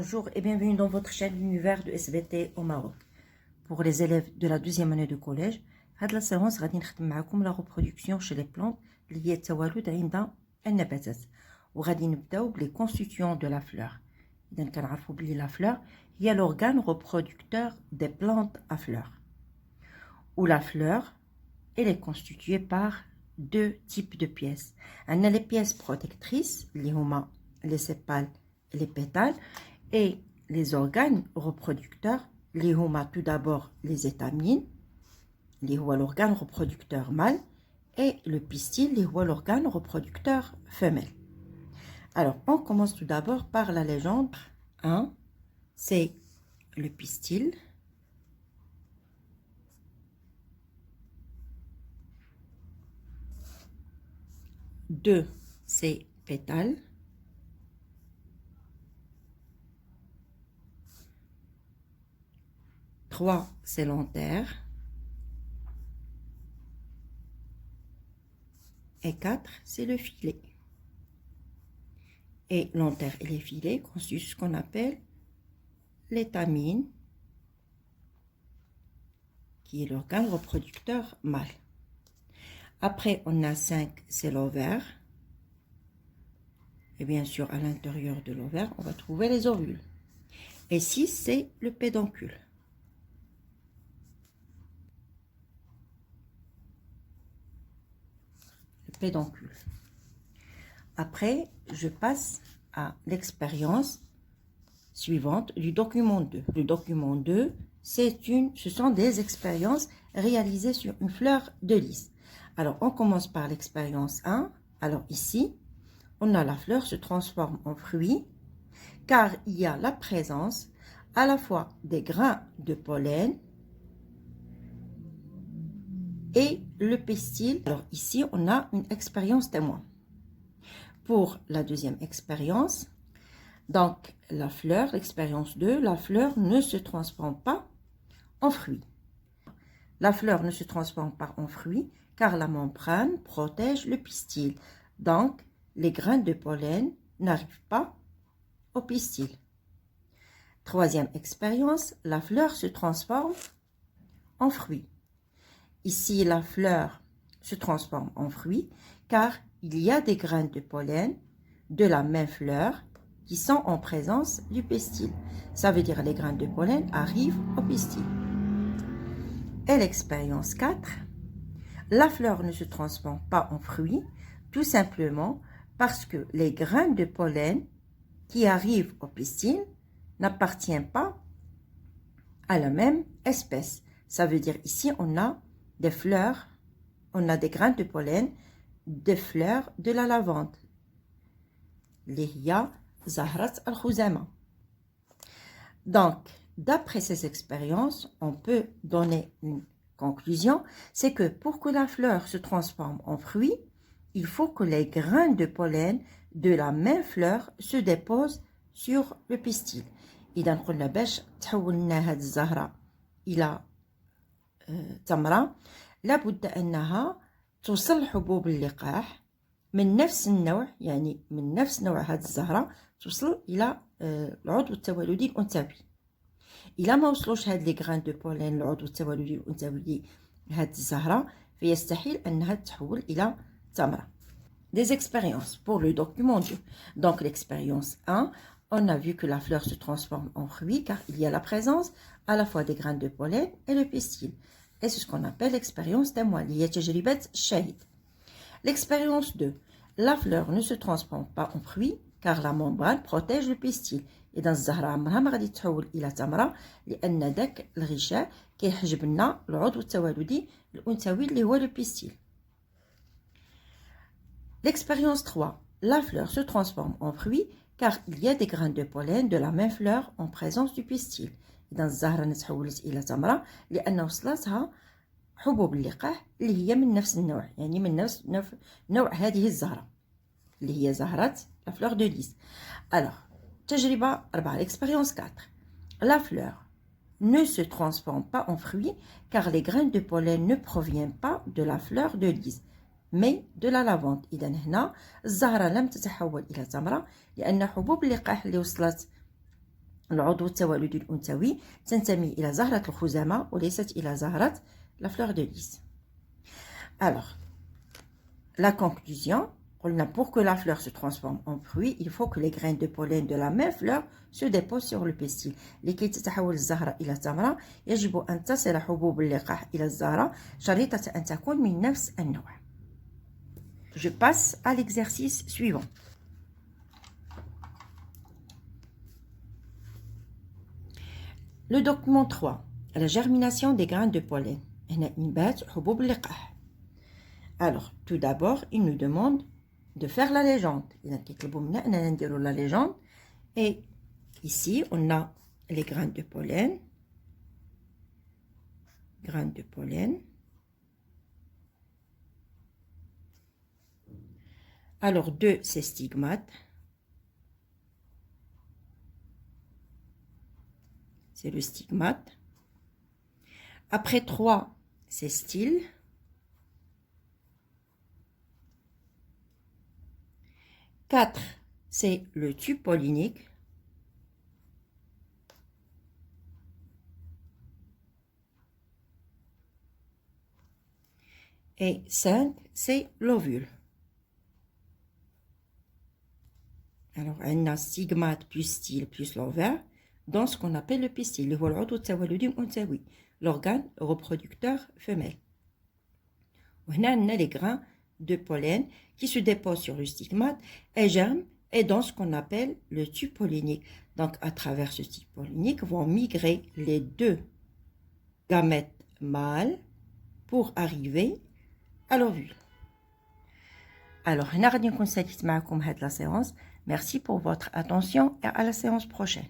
Bonjour et bienvenue dans votre chaîne L'univers de SVT au Maroc. Pour les élèves de la deuxième année de collège, هاد la séance غادي نخدم معكم la reproduction chez les plantes اللي هي التوالد عند النباتات وغادي نبداو بلي constituants de la fleur. إذا كنعرفوا بلي la fleur هي l'organe reproducteur des plantes à fleurs. Où la fleur elle est constituée par deux types de pièces. On a les pièces protectrices, les huma, les sépales et les pétales, et les organes reproducteurs, les huma tout d'abord les étamines, les hua l'organe reproducteur mâle, et le pistil, les hua l'organe reproducteur femelle. Alors, on commence tout d'abord par la légende. 1, c'est le pistil. 2, c'est pétales. 3, c'est l'antère. Et 4, c'est le filet. Et l'antère et les filets constituent ce qu'on appelle l'étamine, qui est l'organe reproducteur mâle. Après, on a 5, c'est l'ovaire. Et bien sûr, à l'intérieur de l'ovaire, on va trouver les ovules. Et 6, c'est le pédoncule. Le pédoncule. Après, je passe à l'expérience suivante du document 2. Le document 2, ce sont des expériences réalisées sur une fleur de lys. Alors, on commence par l'expérience 1. Alors ici, on a la fleur se transforme en fruit car il y a la présence à la fois des grains de pollen et le pistil. Alors ici, on a une expérience témoin. Pour la deuxième expérience, donc la fleur, l'expérience 2, la fleur ne se transforme pas en fruit. La fleur ne se transforme pas en fruit car la membrane protège le pistil. Donc, les grains de pollen n'arrivent pas au pistil. Troisième expérience, la fleur se transforme en fruit. Ici, la fleur se transforme en fruit car il y a des grains de pollen de la même fleur qui sont en présence du pistil. Ça veut dire les grains de pollen arrivent au pistil. Et l'expérience 4, la fleur ne se transforme pas en fruit, tout simplement parce que les grains de pollen qui arrivent au pistil n'appartiennent pas à la même espèce. Ça veut dire ici, on a des fleurs, on a des grains de pollen, des fleurs de la lavande. L'Ihya Zahrat al-Khuzama. Donc, d'après ces expériences, on peut donner une conclusion, c'est que pour que la fleur se transforme en fruit, il faut que les grains de pollen de la même fleur se déposent sur le pistil. إذا قلنا باش تحولنا هذه الزهرة إلى تمرة لابد أنها توصل حبوب اللقاح من نفس النوع، يعني من نفس نوع هذه الزهرة توصل إلى العضو التولدي الأنثوي. إلا ما وصلوش هاد لي غران دو بولين العضو التولدي الأنثوي هاد الزهرة فيستحيل أنها تتحول إلى تمرة. Des expériences pour le document 2. Donc l'expérience 1, on a vu que la fleur se transforme en fruit car il y a la présence à la fois des grains de pollen et le pistil. Et c'est ce qu'on appelle l'expérience témoin. L'expérience 2, la fleur ne se transforme pas en fruit car la membrane protège le pistil. إذا الزهرة عمرها ما غادي تتحول إلى تمرة لأن داك الغشاء كيحجب لنا العضو التولدي الأنثوي اللي هو لو بيستيل. L'expérience 3, la fleur se transforme en fruit car il y a des grains de pollen de la même fleur en présence du pistil. إذا الزهرة تحولت إلى تمرة لأن وصلتها حبوب اللقاح اللي هي من نفس النوع، يعني من نفس نوع هذه الزهرة اللي هي زهرة la fleur de lys. Alors, تجربة 4, l'expérience 4. La fleur ne se transforme pas en fruit car les grains de pollen ne proviennent pas de la fleur de lys mais de la lavande. إذا هنا الزهرة لم تتحول إلى تمرة لأن حبوب اللقاح اللي وصلت العضو التوالد الأنثوي تنتمي إلى زهرة الخزامة وليست إلى زهرة la fleur de lys. Alors, la conclusion, pour que la fleur se transforme en fruit, il faut que les graines de pollen de la même fleur se déposent sur le pistil. لكي تتحول الزهرة إلى ثمرة يجب أن تصل حبوب اللقاح إلى الزهرة شريطة أن تكون من نفس النوع. Je passe à l'exercice suivant. Le document 3, la germination des graines de pollen. Alors, tout d'abord, il nous demande de faire la légende. La légende. Et ici, on a les graines de pollen. Graines de pollen. Alors, 2, c'est stigmate. C'est le stigmate. Après 3, c'est style. 4, c'est le tube pollinique. Et 5, c'est l'ovule. Alors, on a stigmate plus style plus l'ovaire dans ce qu'on appelle le pistil. L'organe reproducteur femelle. On a les grains de pollen qui se déposent sur le stigmate et germent et dans ce qu'on appelle le tube pollinique. Donc, à travers ce tube pollinique vont migrer les 2 gamètes mâles pour arriver à l'ovule. Alors, on a la séance. Merci pour votre attention et à la séance prochaine.